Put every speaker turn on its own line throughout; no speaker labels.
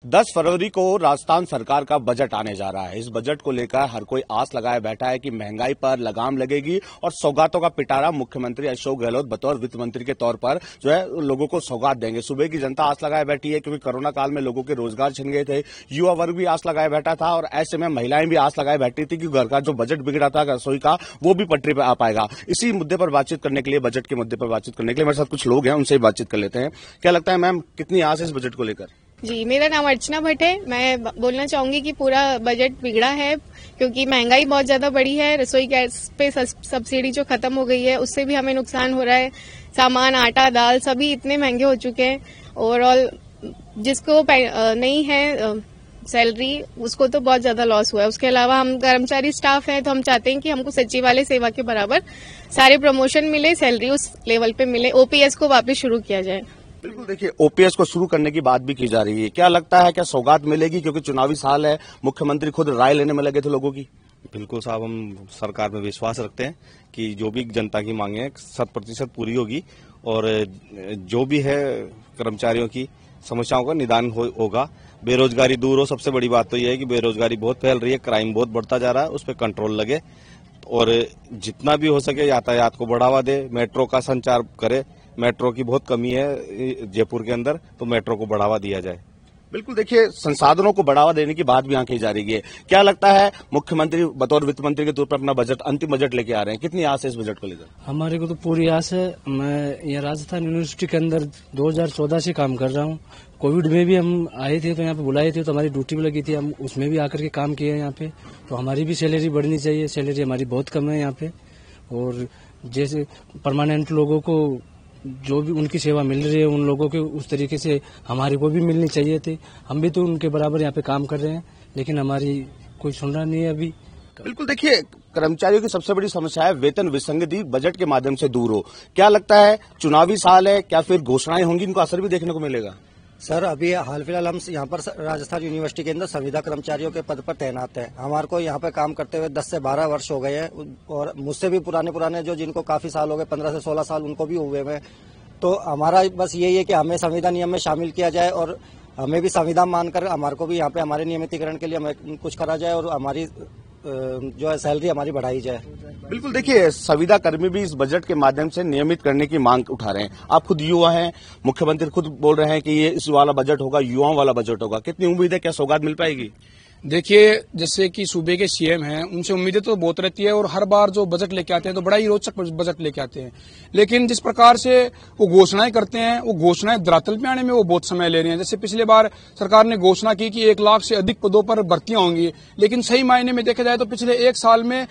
10 फरवरी को राजस्थान सरकार का बजट आने जा रहा है। इस बजट को लेकर हर कोई आस लगाए बैठा है कि महंगाई पर लगाम लगेगी और सौगातों का पिटारा मुख्यमंत्री अशोक गहलोत बतौर वित्त मंत्री के तौर पर जो है लोगों को सौगात देंगे। सुबह की जनता आस लगाए बैठी है क्योंकि कोरोना काल में लोगों के रोजगार छिन गए थे, युवा वर्ग भी आस लगाए बैठा था और ऐसे में महिलाएं भी आस लगाए बैठी थी कि घर का जो बजट बिगड़ा था रसोई का वो भी पटरी पर आ पाएगा। इसी मुद्दे पर बातचीत करने के लिए, बजट के मुद्दे पर बातचीत करने के लिए मेरे साथ कुछ लोग हैं, उनसे ही बातचीत कर लेते हैं। क्या लगता है मैम, कितनी आस है इस बजट को लेकर?
जी, मेरा नाम अर्चना भट्ट है। मैं बोलना चाहूंगी कि पूरा बजट बिगड़ा है क्योंकि महंगाई बहुत ज्यादा बढ़ी है। रसोई गैस पे सब्सिडी जो खत्म हो गई है उससे भी हमें नुकसान हो रहा है। सामान, आटा, दाल सभी इतने महंगे हो चुके हैं। ओवरऑल जिसको नहीं है सैलरी उसको तो बहुत ज्यादा लॉस हुआ है। उसके अलावा हम कर्मचारी स्टाफ हैं तो हम चाहते हैं कि हमको सचिवालय सेवा के बराबर सारे प्रमोशन मिले, सैलरी उस लेवल पे मिले, ओपीएस को वापस शुरू किया जाए।
बिल्कुल, देखिए ओपीएस को शुरू करने की बात भी की जा रही है। क्या लगता है, क्या सौगात मिलेगी? क्योंकि चुनावी साल है, मुख्यमंत्री खुद राय लेने में लगे थे लोगों की।
बिल्कुल साहब, हम सरकार में विश्वास रखते हैं कि जो भी जनता की मांगे हैं 100% पूरी होगी और जो भी है कर्मचारियों की समस्याओं का निदान होगा। बेरोजगारी दूर हो, सबसे बड़ी बात तो यह है कि बेरोजगारी बहुत फैल रही है, क्राइम बहुत बढ़ता जा रहा है, उस पर कंट्रोल लगे और जितना भी हो सके यातायात को बढ़ावा दे, मेट्रो का संचार करे। मेट्रो की बहुत कमी है जयपुर के अंदर, तो मेट्रो को बढ़ावा दिया जाए।
बिल्कुल, देखिए संसाधनों को बढ़ावा देने की बात भी यहाँ की जा रही है। क्या लगता है, मुख्यमंत्री बतौर वित्त मंत्री के तौर पर अपना बजट, अंतिम बजट लेके आ रहे हैं, कितनी आस है इस बजट को लेकर?
हमारे को तो पूरी आस है। मैं यहाँ राजस्थान यूनिवर्सिटी के अंदर 2014 से काम कर रहा हूँ। कोविड में भी हम आए थे तो यहाँ पे बुलाए थे तो हमारी ड्यूटी भी लगी थी, हम उसमें भी आकर के काम किए हैं यहाँ पे। तो हमारी भी सैलरी बढ़नी चाहिए, सैलरी हमारी बहुत कम है यहाँ पे। और जैसे परमानेंट लोगों को जो भी उनकी सेवा मिल रही है उन लोगों के उस तरीके से हमारे को भी मिलनी चाहिए थी। हम भी तो उनके बराबर यहाँ पे काम कर रहे हैं, लेकिन हमारी कोई सुन रहा नहीं है अभी।
बिल्कुल, देखिए कर्मचारियों की सबसे बड़ी समस्या है वेतन विसंगति बजट के माध्यम से दूर हो। क्या लगता है, चुनावी साल है, क्या फिर घोषणाएं होंगी, इनको असर भी देखने को मिलेगा?
सर, अभी हाल फिलहाल हम यहाँ पर राजस्थान यूनिवर्सिटी के अंदर संविदा कर्मचारियों के पद पर तैनात हैं। हमारे को यहाँ पे काम करते हुए 10 से 12 वर्ष हो गए हैं और मुझसे भी पुराने जो जिनको काफी साल हो गए, 15 से 16 साल उनको भी हुए हैं। तो हमारा बस यही है कि हमें संविदा नियम में शामिल किया जाए और हमें भी संविधान मानकर हमारे को भी यहाँ पे हमारे नियमितीकरण के लिए हमें कुछ करा जाए और हमारी जो है सैलरी हमारी बढ़ाई जाए।
बिल्कुल, देखिए संविदा कर्मी भी इस बजट के माध्यम से नियमित करने की मांग उठा रहे हैं। आप खुद युवा हैं, मुख्यमंत्री खुद बोल रहे हैं कि ये इस वाला बजट होगा, युवाओं वाला बजट होगा। कितनी उम्मीद है, क्या सौगात मिल पाएगी?
देखिए, जैसे कि सूबे के सीएम हैं, उनसे उम्मीदें तो बहुत रहती है और हर बार जो बजट लेके आते हैं तो बड़ा ही रोचक बजट लेके आते हैं। लेकिन जिस प्रकार से वो घोषणाएं करते हैं, वो घोषणाएं धरातल पे आने में वो बहुत समय ले रही हैं। जैसे पिछले बार सरकार ने घोषणा की कि 1 लाख से अधिक पदों पर भर्तियां होंगी, लेकिन सही मायने में देखा जाए तो पिछले 1 साल में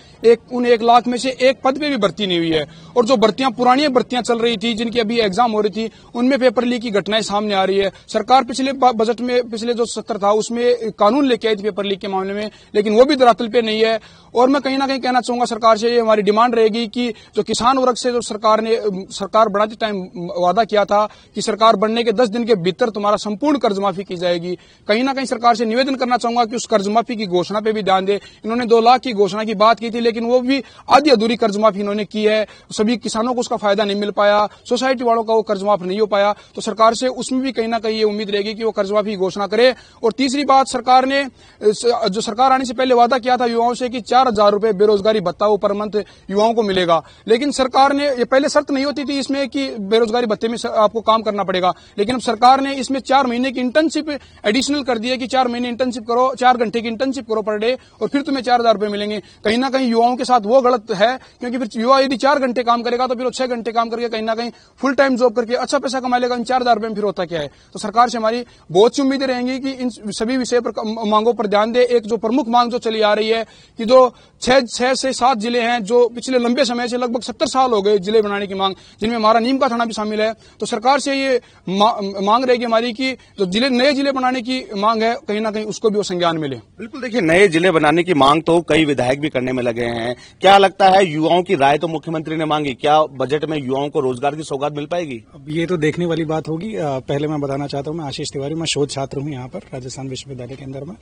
उन 1 लाख में से 1 पद पे भी भर्ती नहीं हुई है। और जो भर्तियां, पुरानी भर्तियां चल रही थी, जिनकी अभी एग्जाम हो रही थी, उनमें पेपर लीक की घटनाएं सामने आ रही है। सरकार पिछले बजट में, पिछले जो सत्र था उसमें कानून लेके आई थी पेपर लीक के मामले में, लेकिन वो भी धरातल पे नहीं है। और मैं कहीं ना कहीं कहना चाहूंगा सरकार से, ये हमारी डिमांड रहेगी कि जो किसान वर्ग से जो सरकार बढ़ाते टाइम वादा किया था कि सरकार बनने के 10 दिन के भीतर तुम्हारा संपूर्ण कर्ज माफी की जाएगी। कहीं ना कहीं सरकार से निवेदन करना चाहूंगा कि उस कर्ज माफी की घोषणा पे भी ध्यान दे। इन्होंने 2 लाख की घोषणा की बात की थी, लेकिन वो भी आधी अधूरी कर्ज माफी इन्होंने की है। सभी किसानों को उसका फायदा नहीं मिल पाया, सोसाइटी वालों का वो कर्ज माफ नहीं हो पाया। तो सरकार से उसमें भी कहीं ना कहीं ये उम्मीद रहेगी कि वो कर्ज माफी की घोषणा करे। और तीसरी बात, सरकार ने जो सरकार आने से पहले वादा किया था युवाओं से कि 4000 रुपए बेरोजगारी भत्ता वो पर मंथ युवाओं को मिलेगा, लेकिन सरकार ने, ये पहले शर्त नहीं होती थी इसमें कि बेरोजगारी भत्ते में आपको काम करना पड़ेगा, लेकिन अब सरकार ने इसमें 4 महीने की इंटर्नशिप एडिशनल कर दी है कि 4 महीने इंटर्नशिप करो, 4 घंटे की इंटर्नशिप करो पर डे और फिर तुम्हें 4000 रुपए मिलेंगे। कहीं ना कहीं युवाओं के साथ वो गलत है, क्योंकि फिर युवा यदि 4 घंटे काम करेगा तो फिर वो 6 घंटे काम करके कहीं ना कहीं फुल टाइम जॉब करके अच्छा पैसा कमा लेगा। इन 4000 रुपए में फिर होता क्या है? तो सरकार से हमारी बहुत सी उम्मीदें रहेंगी कि इन सभी विषय पर, मांगों पर ध्यान दे। एक जो प्रमुख मांग जो चली आ रही है कि जो 6 से 7 जिले हैं जो पिछले लंबे समय से, लगभग 70 साल हो गए जिले बनाने की मांग, जिनमें हमारा नीम का थाना भी शामिल है। तो सरकार से ये मांग रहेगी हमारी कि जो नए जिले बनाने की मांग है, कहीं ना कहीं उसको भी वो संज्ञान मिले।
बिल्कुल, देखिए नए जिले बनाने की मांग तो कई विधायक भी करने में लगे हैं। क्या लगता है, युवाओं की राय तो मुख्यमंत्री ने मांगी, क्या बजट में युवाओं को रोजगार की सौगात मिल पाएगी?
अब ये तो देखने वाली बात होगी। पहले मैं बताना चाहता हूँ, मैं आशीष तिवारी, मैं शोध छात्र हूँ यहाँ पर राजस्थान विश्वविद्यालय के अंदर में।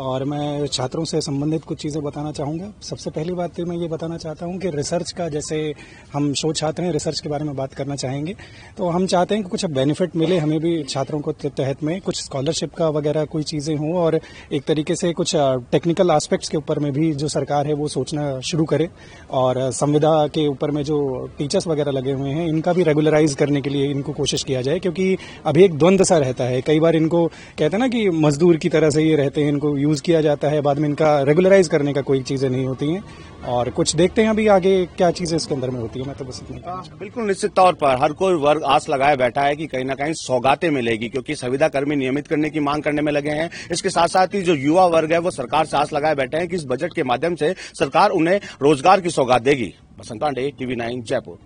और मैं छात्रों से संबंधित कुछ चीज़ें बताना चाहूँगा। सबसे पहली बात तो मैं ये बताना चाहता हूँ कि रिसर्च का, जैसे हम शोध छात्र हैं, रिसर्च के बारे में बात करना चाहेंगे, तो हम चाहते हैं कि कुछ बेनिफिट मिले हमें भी छात्रों को तहत में, कुछ स्कॉलरशिप का वगैरह कोई चीज़ें हों, और एक तरीके से कुछ टेक्निकल एस्पेक्ट्स के ऊपर में भी जो सरकार है वो सोचना शुरू करे, और संविदा के ऊपर में जो टीचर्स वगैरह लगे हुए हैं इनका भी रेगुलराइज करने के लिए इनको कोशिश किया जाए, क्योंकि अभी एक द्वंद्व सा रहता है। कई बार इनको कहते हैं ना कि मजदूर की तरह से ये रहते हैं, इनको यूज किया जाता है, बाद में इनका रेगुलराइज करने का कोई चीजें नहीं होती हैं, और कुछ देखते हैं अभी आगे क्या चीजें इसके अंदर में होती है। मैं तो बस इतना
बिल्कुल निश्चित तौर पर हर कोई वर्ग आस लगाए बैठा है कि कहीं ना कहीं सौगातें मिलेगी, क्योंकि संविदा कर्मी नियमित करने की मांग करने में लगे हैं। इसके साथ साथ ही जो युवा वर्ग है वो सरकार से आस लगाए बैठे हैं कि इस बजट के माध्यम से सरकार उन्हें रोजगार की सौगात देगी। बसंत पांडे, TV9 जयपुर।